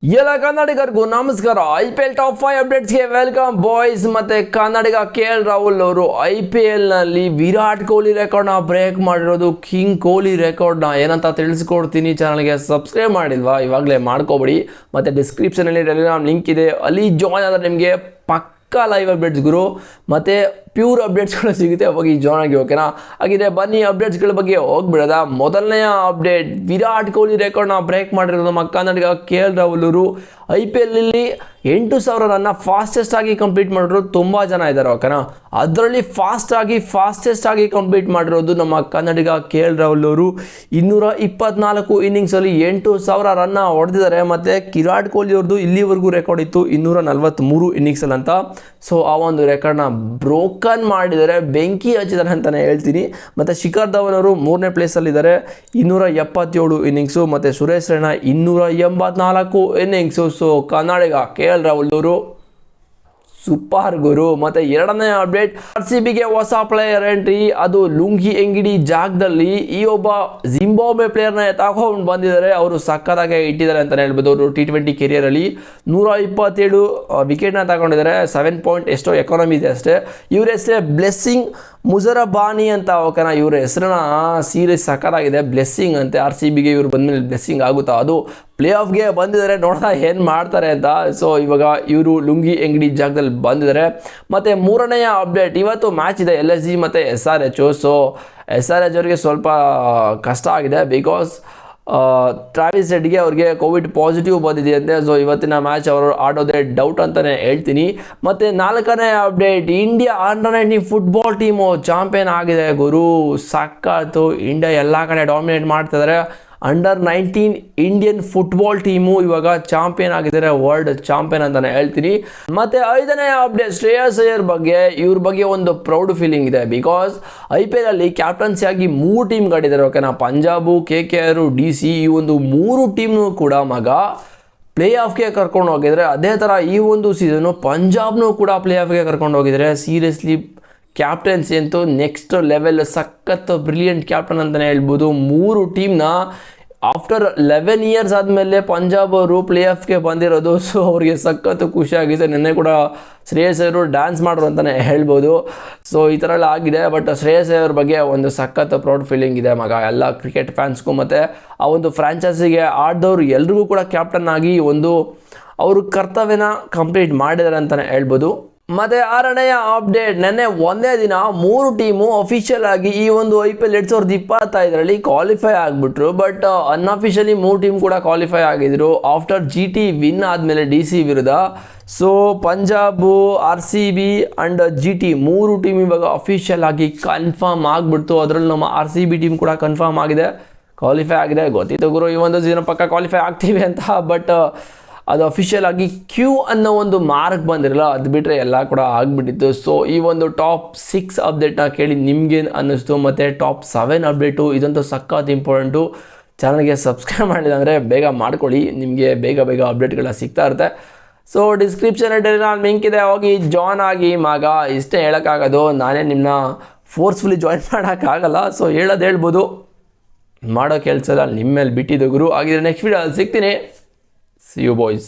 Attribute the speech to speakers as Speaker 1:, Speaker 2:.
Speaker 1: ಎಲ್ಲ ಕನ್ನಡಿಗರಿಗೂ ನಮಸ್ಕಾರ. IPL ಟಾಪ್ 5 ಅಪ್ಡೇಟ್ಸ್ಗೆ ವೆಲ್ಕಮ್ ಬಾಯ್ಸ್. ಮತ್ತೆ ಕನ್ನಡಿಗ KL ರಾಹುಲ್ ಅವರು IPL ನಲ್ಲಿ ವಿರಾಟ್ ಕೊಹ್ಲಿ ರೆಕಾರ್ಡ್ನ ಬ್ರೇಕ್ ಮಾಡಿರೋದು, ಕಿಂಗ್ ಕೊಹ್ಲಿ ರೆಕಾರ್ಡ್ನ ಏನಂತ ತಿಳಿಸ್ಕೊಡ್ತೀನಿ. ಚಾನಲ್ಗೆ ಸಬ್ಸ್ಕ್ರೈಬ್ ಮಾಡಿಲ್ವಾ ಇವಾಗಲೇ ಮಾಡ್ಕೊಬಿಡಿ. ಮತ್ತು ಡಿಸ್ಕ್ರಿಪ್ಷನಲ್ಲಿ ಟೆಲಿಗ್ರಾಮ್ ಲಿಂಕ್ ಇದೆ, ಅಲ್ಲಿ ಜಾಯ್ನ್ ಆದರೆ ನಿಮಗೆ ಪಕ್ಕಾ ಲೈವ್ ಅಪ್ಡೇಟ್ಸ್ ಗುರು ಮತ್ತು ಪ್ಯೂರ್ ಅಪ್ಡೇಟ್ಸ್ಗಳು ಸಿಗುತ್ತೆ. ಹೋಗಿ ಜಾಯ್ನ್ ಆಗಿ, ಓಕೆನಾ? ಹಾಗಿದ್ರೆ ಬನ್ನಿ ಅಪ್ಡೇಟ್ಸ್ಗಳ ಬಗ್ಗೆ ಹೋಗ್ಬಿಡೋದ. ಮೊದಲನೆಯ ಅಪ್ಡೇಟ್, ವಿರಾಟ್ ಕೊಹ್ಲಿ ರೆಕಾರ್ಡ್ನ ಬ್ರೇಕ್ ಮಾಡಿರೋದು ನಮ್ಮ ಕನ್ನಡಿಗ KL ರಾಹುಲ್ ಅವರು. IPL ಅಲ್ಲಿ 8,000 ರನ್ನ ಫಾಸ್ಟೆಸ್ಟ್ ಆಗಿ ಕಂಪ್ಲೀಟ್ ಮಾಡಿರೋದು ತುಂಬ ಜನ ಇದ್ದಾರೆ, ಓಕೆನಾ? ಅದರಲ್ಲಿ ಫಾಸ್ಟೆಸ್ಟ್ ಆಗಿ ಕಂಪ್ಲೀಟ್ ಮಾಡಿರೋದು ನಮ್ಮ ಕನ್ನಡಿಗ KL ರಾಹುಲ್ ಅವರು. 224 ಇನ್ನಿಂಗ್ಸಲ್ಲಿ 8,000 ರನ್ನ ಹೊಡೆದಿದ್ದಾರೆ. ಮತ್ತು ವಿರಾಟ್ ಕೊಹ್ಲಿ ಅವ್ರದ್ದು ಇಲ್ಲಿವರೆಗೂ ರೆಕಾರ್ಡ್ ಇತ್ತು 243 ಇನ್ನಿಂಗ್ಸಲ್ಲಿ ಅಂತ. ಸೊ ಆ ಒಂದು ರೆಕಾರ್ಡ್ನ ಬ್ರೋಕನ್ ಮಾಡಿದ್ದಾರೆ, ಬೆಂಕಿ ಹಚ್ಚಿದ್ದಾರೆ ಅಂತಲೇ ಹೇಳ್ತೀನಿ. ಮತ್ತು ಶಿಖರ್ ಧವನ್ ಅವರು 3ನೇ ಪ್ಲೇಸಲ್ಲಿದ್ದಾರೆ, 277 ಇನ್ನಿಂಗ್ಸು. ಮತ್ತು ಸುರೇಶ್ ರೈನಾ 284 ಇನ್ನಿಂಗ್ಸು. ಸೊ ಕನ್ನಡಿಗ KL ರಾಹುಲ್ ಅವರು ಸೂಪರ್ ಗುರು. ಮತ್ತು ಎರಡನೇ ಅಪ್ಡೇಟ್, RCBಗೆ ಹೊಸ ಪ್ಲೇಯರ್ ಎಂಟ್ರಿ, ಅದು ಲುಂಗಿ ಎಂಗಿಡಿ ಜಾಗದಲ್ಲಿ ಈ ಒಬ್ಬ ಜಿಂಬಾಬ್ವೆ ಪ್ಲೇಯರ್ನ ತಗೊಂಡು ಬಂದಿದ್ದಾರೆ. ಅವರು ಸಕ್ಕತ್ತಾಗಿ ಇಟ್ಟಿದ್ದಾರೆ ಅಂತಲೇ ಹೇಳ್ಬೋದು. ಅವರು T20 ಕೆರಿಯರಲ್ಲಿ 127 ವಿಕೆಟ್ನ ತಗೊಂಡಿದ್ದಾರೆ. 7 ಪಾಯಿಂಟ್ ಎಷ್ಟೋ ಎಕಾನಮಿ ಇದೆ ಅಷ್ಟೇ. ಇವ್ರ ಹೆಸರೇ ಬ್ಲೆಸ್ಸಿಂಗ್ ಮುಜರಬಾನಿ ಅಂತ, ಓಕೆನಾ? ಇವ್ರ ಹೆಸರನ್ನ ಸೀರೀಸ್ ಸಕ್ಕತ್ತಾಗಿದೆ, ಬ್ಲೆಸ್ಸಿಂಗ್ ಅಂತೆ. RCBಗೆ ಇವ್ರು ಬಂದಮೇಲೆ ಬ್ಲೆಸ್ಸಿಂಗ್ ಆಗುತ್ತಾ? ಅದು ಪ್ಲೇ ಆಫ್ಗೆ ಬಂದಿದ್ದಾರೆ, ನೋಡ್ತಾ ಏನು ಮಾಡ್ತಾರೆ ಅಂತ. ಸೊ ಇವಾಗ ಇವರು ಲುಂಗಿ ಎಂಗಡಿ ಜಾಗದಲ್ಲಿ ಬಂದಿದ್ದಾರೆ. ಮತ್ತು ಮೂರನೆಯ ಅಪ್ಡೇಟ್, ಇವತ್ತು ಮ್ಯಾಚ್ ಇದೆ LSG ಮತ್ತು SRH. ಸೊ SRH ಅವರಿಗೆ ಸ್ವಲ್ಪ ಕಷ್ಟ ಆಗಿದೆ, ಬಿಕಾಸ್ ಟ್ರಾವಿಸ್ ಹೆಡ್ಗೆ ಅವ್ರಿಗೆ ಕೋವಿಡ್ ಪಾಸಿಟಿವ್ ಬಂದಿದೆಯಂತೆ. ಸೊ ಇವತ್ತಿನ ಮ್ಯಾಚ್ ಅವರು ಆಡೋದೇ ಡೌಟ್ ಅಂತಲೇ ಹೇಳ್ತೀನಿ. ಮತ್ತು ನಾಲ್ಕನೇ update, India under nineteen football team champion ಆಗಿದೆ ಗುರು. ಸಕ್ಕತ್ತು, ಇಂಡಿಯಾ ಎಲ್ಲ ಕಡೆ ಡಾಮಿನೇಟ್ ಮಾಡ್ತಿದ್ದಾರೆ. ಅಂಡರ್-19 ಇಂಡಿಯನ್ ಫುಟ್ಬಾಲ್ ಟೀಮು ಇವಾಗ ಚಾಂಪಿಯನ್ ಆಗಿದ್ದಾರೆ, ವರ್ಲ್ಡ್ ಚಾಂಪಿಯನ್ ಅಂತಲೇ ಹೇಳ್ತೀನಿ. ಮತ್ತು ಐದನೇ ಅಪ್ಡೇಟ್, ಶ್ರೇಯಸ್ ಅಯ್ಯರ್ ಬಗ್ಗೆ. ಇವ್ರ ಬಗ್ಗೆ ಒಂದು ಪ್ರೌಡ್ ಫೀಲಿಂಗ್ ಇದೆ, ಬಿಕಾಸ್ IPL ಅಲ್ಲಿ ಕ್ಯಾಪ್ಟನ್ಸಿಯಾಗಿ 3 ಟೀಮ್ಗಳಿದ್ದಾರೆ, ಓಕೆನಾ? ಪಂಜಾಬು, KKR, DC, ಈ ಒಂದು 3 ಟೀಮ್ನೂ ಕೂಡ ಮಗ ಪ್ಲೇ ಆಫ್ಗೆ ಕರ್ಕೊಂಡು ಹೋಗಿದ್ದಾರೆ. ಅದೇ ಥರ ಈ ಒಂದು ಸೀಸನು ಪಂಜಾಬ್ನೂ ಕೂಡ ಪ್ಲೇ ಆಫ್ಗೆ ಕರ್ಕೊಂಡು ಹೋಗಿದ್ದಾರೆ. ಸೀರಿಯಸ್ಲಿ ಕ್ಯಾಪ್ಟನ್ಸಿ ಅಂತೂ ನೆಕ್ಸ್ಟ್ ಲೆವೆಲ್, ಸಖತ್ ಬ್ರಿಲಿಯಂಟ್ ಕ್ಯಾಪ್ಟನ್ ಅಂತಲೇ ಹೇಳ್ಬೋದು. 3 ಟೀಮ್ನ ಆಫ್ಟರ್ 11 ಇಯರ್ಸ್ ಆದಮೇಲೆ ಪಂಜಾಬ್ ಅವರು ಪ್ಲೇ ಆಫ್ಗೆ ಬಂದಿರೋದು. ಸೊ ಅವ್ರಿಗೆ ಸಖತ್ತು ಖುಷಿಯಾಗಿದೆ. ನಿನ್ನೆ ಕೂಡ ಶ್ರೇಯಸ್ ಅವರು ಡ್ಯಾನ್ಸ್ ಮಾಡೋರು ಅಂತಲೇ ಹೇಳ್ಬೋದು. ಸೊ ಈ ಥರ ಎಲ್ಲ ಆಗಿದೆ. ಬಟ್ ಶ್ರೇಯಸ್ ಅವ್ರ ಬಗ್ಗೆ ಒಂದು ಸಖತ್ ಪ್ರೌಡ್ ಫೀಲಿಂಗ್ ಇದೆ ಮಗ, ಎಲ್ಲ ಕ್ರಿಕೆಟ್ ಫ್ಯಾನ್ಸ್ಗೂ. ಮತ್ತು ಆ ಒಂದು ಫ್ರ್ಯಾಂಚೈಸಿಗೆ ಆಡಿದವರು ಎಲ್ರಿಗೂ ಕೂಡ ಕ್ಯಾಪ್ಟನ್ ಆಗಿ ಒಂದು ಅವರು ಕರ್ತವ್ಯನ ಕಂಪ್ಲೀಟ್ ಮಾಡಿದ್ದಾರೆ ಅಂತಲೇ ಹೇಳ್ಬೋದು. ಮತ್ತು ಆರನೆಯ ಅಪ್ಡೇಟ್, ನೆನ್ನೆ ಒಂದೇ ದಿನ 3 ಟೀಮು ಅಫಿಷಿಯಲ್ ಆಗಿ ಈ ಒಂದು IPL 2025ರಲ್ಲಿ ಕ್ವಾಲಿಫೈ ಆಗಿಬಿಟ್ರು. ಬಟ್ ಅನ್ಅಫಿಷಿಯಲಿ 3 ಟೀಮ್ ಕೂಡ ಕ್ವಾಲಿಫೈ ಆಗಿದ್ರು ಆಫ್ಟರ್ GT ವಿನ್ ಆದಮೇಲೆ DC ವಿರುದ್ಧ. So Punjab, RCB and GT 3 team ಇವಾಗ ಅಫಿಷಿಯಲ್ ಆಗಿ ಕನ್ಫರ್ಮ್ ಆಗಿಬಿಡ್ತು. ಅದರಲ್ಲಿ ನಮ್ಮ RCB ಟೀಮ್ ಕೂಡ ಕನ್ಫರ್ಮ್ ಆಗಿದೆ, ಕ್ವಾಲಿಫೈ ಆಗಿದೆ. ಗೊತ್ತಿತ್ತು ಗುರು ಈ ಒಂದು ಸೀಸನ್ ಪಕ್ಕ ಕ್ವಾಲಿಫೈ ಆಗ್ತೀವಿ ಅಂತ. ಬಟ್ ಅದು ಅಫಿಷಿಯಲ್ ಆಗಿ ಕ್ಯೂ ಅನ್ನೋ ಒಂದು ಮಾರ್ಕ್ ಬಂದಿರಲ್ಲ, ಅದು ಬಿಟ್ಟರೆ ಎಲ್ಲ ಕೂಡ ಆಗಿಬಿಟ್ಟಿತ್ತು. ಸೊ ಈ ಒಂದು ಟಾಪ್ 6 ಅಪ್ಡೇಟ್ನ ಕೇಳಿ ನಿಮ್ಗೇನು ಅನ್ನಿಸ್ತು? ಮತ್ತು ಟಾಪ್ 7 ಅಪ್ಡೇಟು ಇದಂತೂ ಸಖತ್ ಇಂಪಾರ್ಟೆಂಟು. ಚಾನಲ್ಗೆ ಸಬ್ಸ್ಕ್ರೈಬ್ ಮಾಡಿಲ್ಲ ಅಂದರೆ ಬೇಗ ಮಾಡ್ಕೊಳ್ಳಿ, ನಿಮಗೆ ಬೇಗ ಅಪ್ಡೇಟ್ಗಳ ಸಿಗ್ತಾ ಇರುತ್ತೆ. ಸೊ ಡಿಸ್ಕ್ರಿಪ್ಷನಲ್ಲಿ ನಾನು ಲಿಂಕ್ ಇದೆ, ಹೋಗಿ ಜಾಯ್ನ್ ಆಗಿ ಮಗ. ಇಷ್ಟೇ ಹೇಳೋಕ್ಕಾಗೋದು, ನಾನೇ ನಿಮ್ಮನ್ನ ಫೋರ್ಸ್ಫುಲಿ ಜಾಯ್ನ್ ಮಾಡೋಕ್ಕಾಗಲ್ಲ. ಸೊ ಹೇಳ್ಬೋದು, ಮಾಡೋ ಕೆಲಸ ಎಲ್ಲ ನಿಮ್ಮ ಮೇಲೆ ಬಿಟ್ಟಿದ್ದು ಗುರು. ಹಾಗಿದ್ರೆ ನೆಕ್ಸ್ಟ್ ವೀಡಿಯೋದಲ್ಲಿ ಸಿಗ್ತೀನಿ. See you boys.